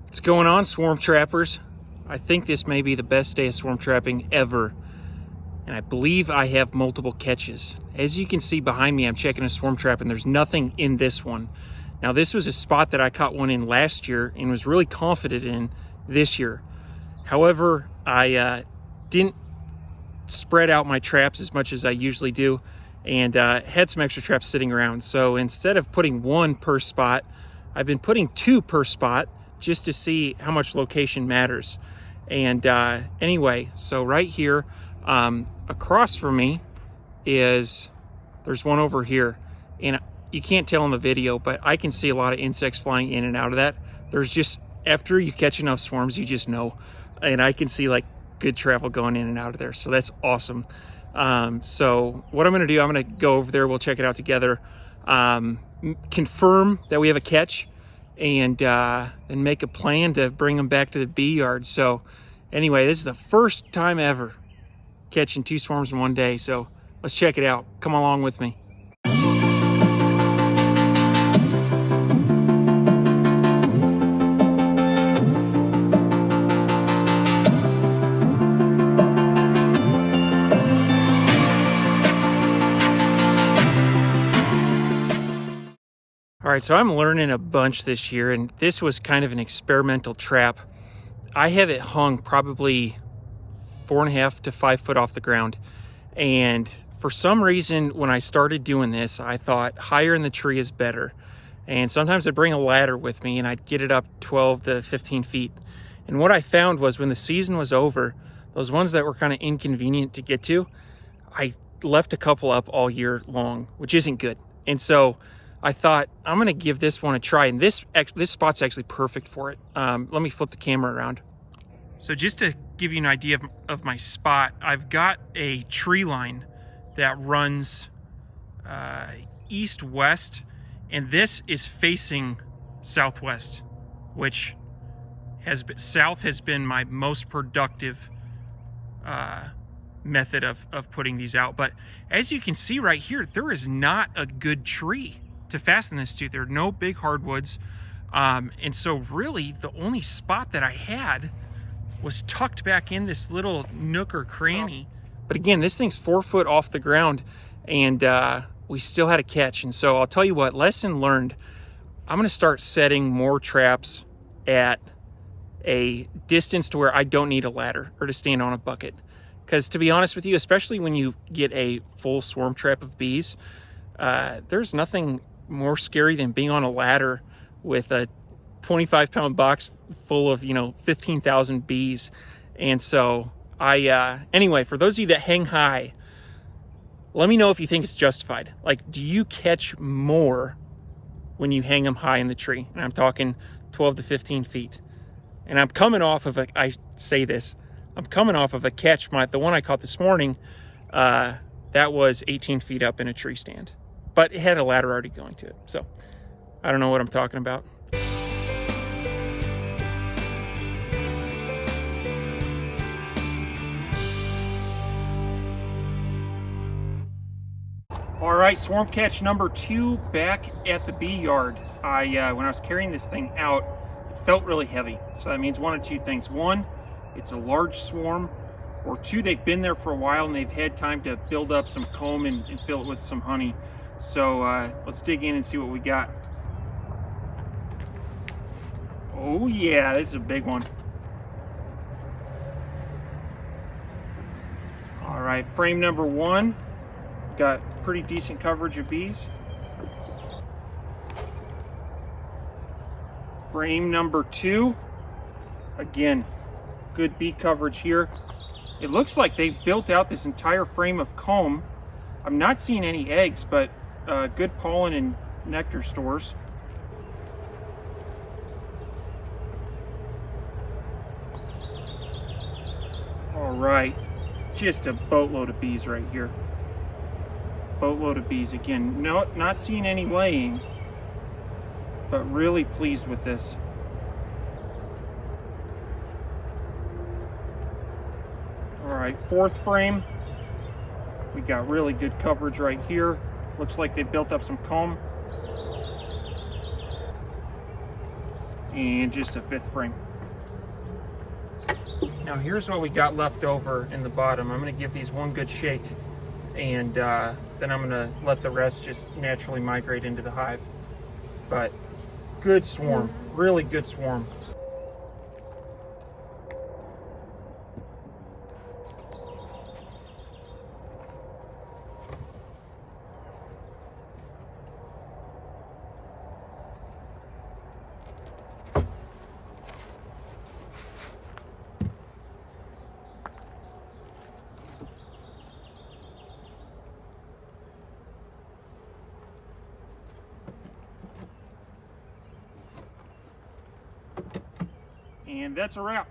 What's going on, swarm trappers? I think this may be the best day of swarm trapping ever, and I believe I have multiple catches. As you can see behind me, I'm checking a swarm trap and there's nothing in this one. Now this was a spot that I caught one in last year and was really confident in this year. However, I didn't spread out my traps as much as I usually do, and had some extra traps sitting around. So instead of putting one per spot, I've been putting two per spot, just to see how much location matters. And anyway, so right here across from me there's one over here, and you can't tell in the video, but I can see a lot of insects flying in and out of that. There's just, after you catch enough swarms, you just know, and I can see like good travel going in and out of there, so that's awesome. So what I'm gonna do, I'm gonna go over there, we'll check it out together, confirm that we have a catch, and make a plan to bring them back to the bee yard. So anyway, this is the first time ever catching two swarms in one day, so let's check it out. Come along with me. All right, so I'm learning a bunch this year, and this was kind of an experimental trap. I have it hung probably 4.5 to 5 foot off the ground. And for some reason, when I started doing this, I thought higher in the tree is better. And sometimes I'd bring a ladder with me and I'd get it up 12 to 15 feet. And what I found was when the season was over, those ones that were kind of inconvenient to get to, I left a couple up all year long, which isn't good. And so I thought, I'm gonna give this one a try, and this spot's actually perfect for it. Let me flip the camera around. So just to give you an idea of my spot, I've got a tree line that runs east-west, and this is facing southwest, which south has been my most productive method of putting these out. But as you can see right here, there is not a good tree to fasten this to. There are no big hardwoods, and so really the only spot that I had was tucked back in this little nook or cranny. But again, this thing's 4 foot off the ground, and we still had a catch. And so I'll tell you what, lesson learned, I'm gonna start setting more traps at a distance to where I don't need a ladder or to stand on a bucket. Because to be honest with you, especially when you get a full swarm trap of bees, there's nothing more scary than being on a ladder with a 25-pound box full of 15,000 bees. And so anyway, for those of you that hang high, let me know if you think it's justified. Like, do you catch more when you hang them high in the tree? And I'm talking 12 to 15 feet. And I'm coming off of I'm coming off of a catch. The one I caught this morning, that was 18 feet up in a tree stand, but it had a ladder already going to it. So I don't know what I'm talking about. All right, swarm catch number 2 back at the bee yard. When I was carrying this thing out, it felt really heavy. So that means one of two things. One, it's a large swarm, or two, they've been there for a while and they've had time to build up some comb and fill it with some honey. So let's dig in and see what we got. Oh yeah, this is a big one. All right, frame number 1. Got pretty decent coverage of bees. Frame number 2. Again, good bee coverage here. It looks like they've built out this entire frame of comb. I'm not seeing any eggs, but good pollen and nectar stores. All right, just a boatload of bees right here. Boatload of bees. Again, not seeing any laying, but really pleased with this. All right, 4th frame. We got really good coverage right here. Looks like they built up some comb. and just a 5th frame. Now here's what we got left over in the bottom. I'm going to give these one good shake, and then I'm going to let the rest just naturally migrate into the hive. But good swarm, really good swarm. And that's a wrap.